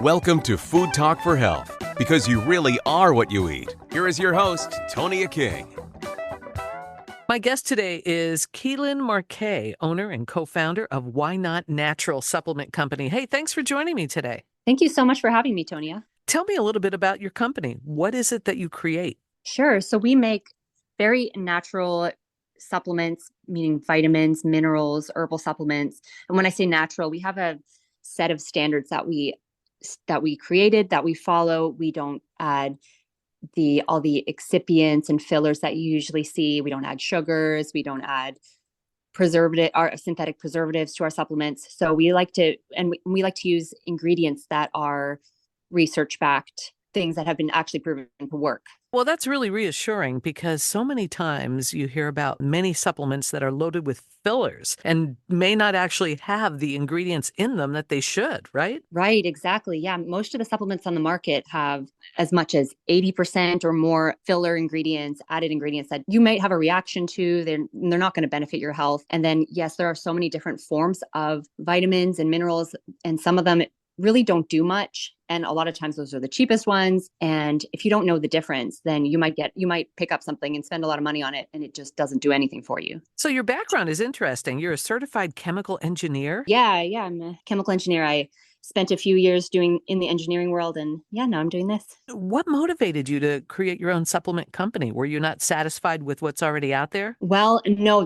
Welcome to Food Talk for Health, because you really are what you eat. Here is your host, Tonia King. My guest today is Keelan Marquet, owner and co-founder of Why Not Natural Supplement Company. Hey, thanks for joining me today. Thank you so much for having me, Tonia. Tell me a little bit about your company. What is it that you create? Sure. So we make very natural supplements, meaning vitamins, minerals, herbal supplements. And when I say natural, we have a set of standards that we created, that we follow. We don't add all the excipients and fillers that you usually see. We don't add sugars. We don't add synthetic preservatives to our supplements. So we like to use ingredients that are research backed, things that have been actually proven to work. Well, that's really reassuring, because so many times you hear about many supplements that are loaded with fillers and may not actually have the ingredients in them that they should, right? Right, exactly. Yeah, most of the supplements on the market have as much as 80% or more filler ingredients, added ingredients that you might have a reaction to. They're not going to benefit your health. And then, yes, there are so many different forms of vitamins and minerals, and some of them really don't do much. And a lot of times those are the cheapest ones. And if you don't know the difference, then you might pick up something and spend a lot of money on it, and it just doesn't do anything for you. So your background is interesting. You're a certified chemical engineer. Yeah, I'm a chemical engineer. I spent a few years doing in the engineering world, and now I'm doing this. What motivated you to create your own supplement company? Were you not satisfied with what's already out there? Well, no,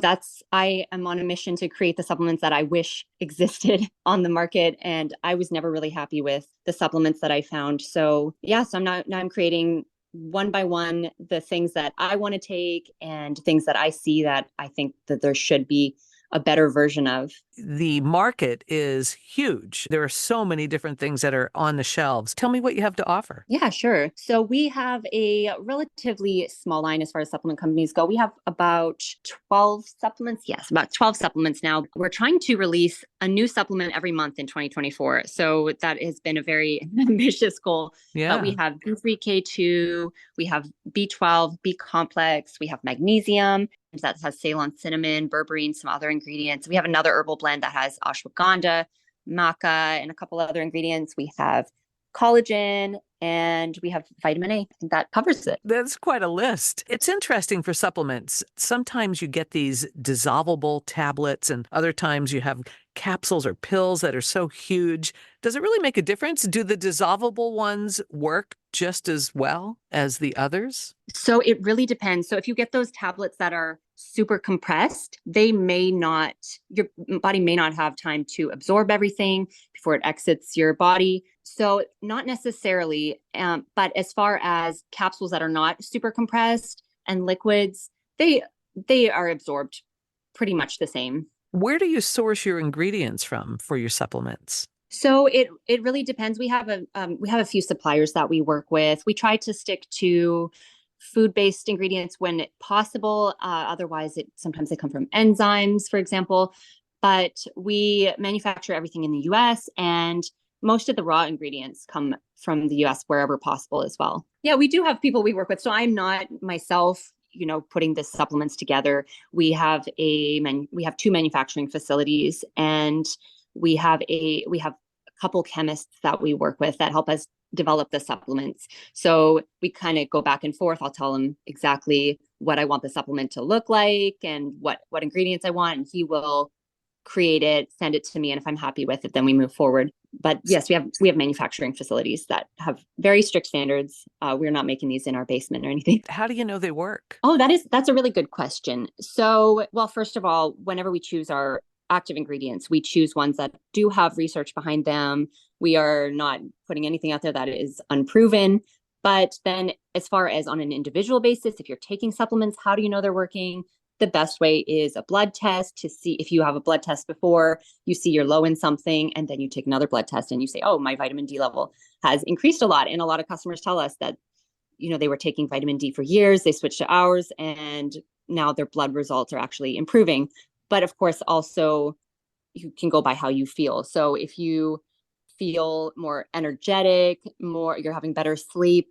I am on a mission to create the supplements that I wish existed on the market. And I was never really happy with the supplements that I found. So I'm creating one by one the things that I want to take and things that I see that I think that there should be a better version of. The market is huge. There are so many different things that are on the shelves. Tell me what you have to offer. Yeah, sure. So we have a relatively small line as far as supplement companies go. We have about 12 supplements. Yes, about 12 supplements now. We're trying to release a new supplement every month in 2024. So that has been a very ambitious goal. Yeah. But we have B3K2, we have B12, B complex, we have magnesium that has Ceylon cinnamon, berberine, some other ingredients. We have another herbal blend that has ashwagandha, maca, and a couple other ingredients. We have collagen, and we have vitamin A. I think that covers it. That's quite a list. It's interesting for supplements. Sometimes you get these dissolvable tablets, and other times you have capsules or pills that are so huge. Does it really make a difference? Do the dissolvable ones work just as well as the others? So it really depends. So if you get those tablets that are super compressed, your body may not have time to absorb everything before it exits your body. So not necessarily, but as far as capsules that are not super compressed and liquids, they are absorbed pretty much the same. Where do you source your ingredients from for your supplements? So it really depends. We have a few suppliers that we work with. We try to stick to food-based ingredients when possible. Otherwise, sometimes they come from enzymes, for example. But we manufacture everything in the U.S., and most of the raw ingredients come from the U.S. wherever possible as well. Yeah, we do have people we work with. So I'm not myself, putting the supplements together. We have two manufacturing facilities, and we have a couple chemists that we work with that help us develop the supplements. So we kind of go back and forth. I'll tell him exactly what I want the supplement to look like and what ingredients I want, and he will create it, send it to me, and if I'm happy with it, then we move forward. But yes, we have manufacturing facilities that have very strict standards. We're not making these in our basement or anything. How do you know they work? Oh, that's a really good question. So, well, first of all, whenever we choose our active ingredients, we choose ones that do have research behind them. We are not putting anything out there that is unproven. But then as far as on an individual basis, if you're taking supplements, how do you know they're working? The best way is a blood test to see. If you have a blood test before, you see you're low in something, and then you take another blood test and you say, oh, my vitamin D level has increased a lot. And a lot of customers tell us that, they were taking vitamin D for years, they switched to ours, and now their blood results are actually improving. But of course, also, you can go by how you feel. So if you feel more energetic, you're having better sleep,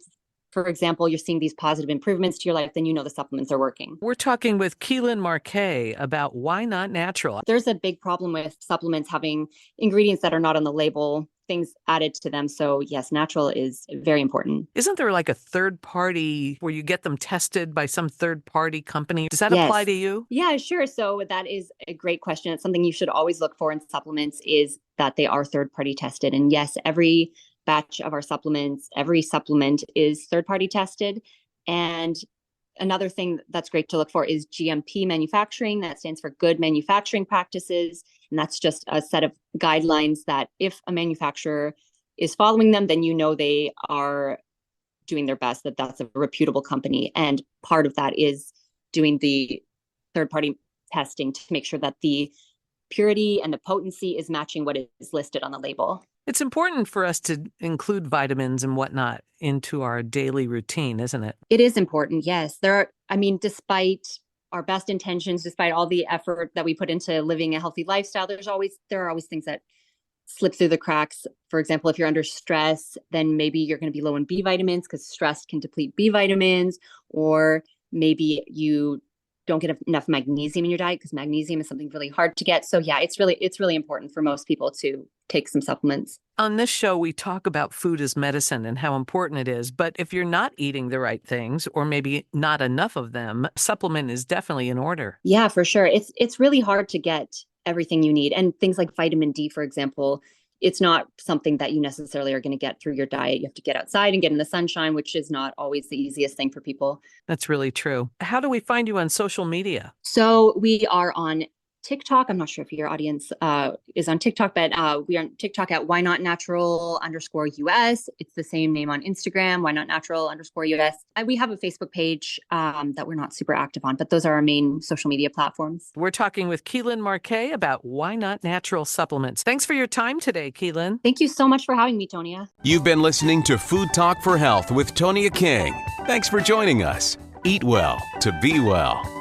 for example, you're seeing these positive improvements to your life, then the supplements are working. We're talking with Keelan Marquet about Why Not Natural. There's a big problem with supplements having ingredients that are not on the label. things added to them. So yes, natural is very important. Isn't there like a third party where you get them tested by some third party company? Does that apply Yes. to you? Yeah, sure. So that is a great question. It's something you should always look for in supplements is that they are third party tested. And yes, every batch of our supplements, every supplement is third party tested. And another thing that's great to look for is GMP manufacturing. That stands for good manufacturing practices. And that's just a set of guidelines that if a manufacturer is following them, then you know they are doing their best, that that's a reputable company. And part of that is doing the third party testing to make sure that the purity and the potency is matching what is listed on the label. It's important for us to include vitamins and whatnot into our daily routine, isn't it? It is important, yes. Despite our best intentions, despite all the effort that we put into living a healthy lifestyle, there are always things that slip through the cracks. For example, if you're under stress, then maybe you're going to be low in B vitamins because stress can deplete B vitamins, or maybe you don't get enough magnesium in your diet because magnesium is something really hard to get. So yeah, it's really important for most people to take some supplements. On this show, we talk about food as medicine and how important it is. But if you're not eating the right things, or maybe not enough of them, supplement is definitely in order. Yeah, for sure. It's really hard to get everything you need. And things like vitamin D, for example, it's not something that you necessarily are going to get through your diet. You have to get outside and get in the sunshine, which is not always the easiest thing for people. That's really true. How do we find you on social media? So we are on TikTok. I'm not sure if your audience is on TikTok, but we are on TikTok at Why Not Natural _US. It's the same name on Instagram, Why Not Natural _US. And we have a Facebook page that we're not super active on, but those are our main social media platforms. We're talking with Keelan Marquet about Why Not Natural supplements. Thanks for your time today, Keelan. Thank you so much for having me, Tonia. You've been listening to Food Talk for Health with Tonia King. Thanks for joining us. Eat well to be well.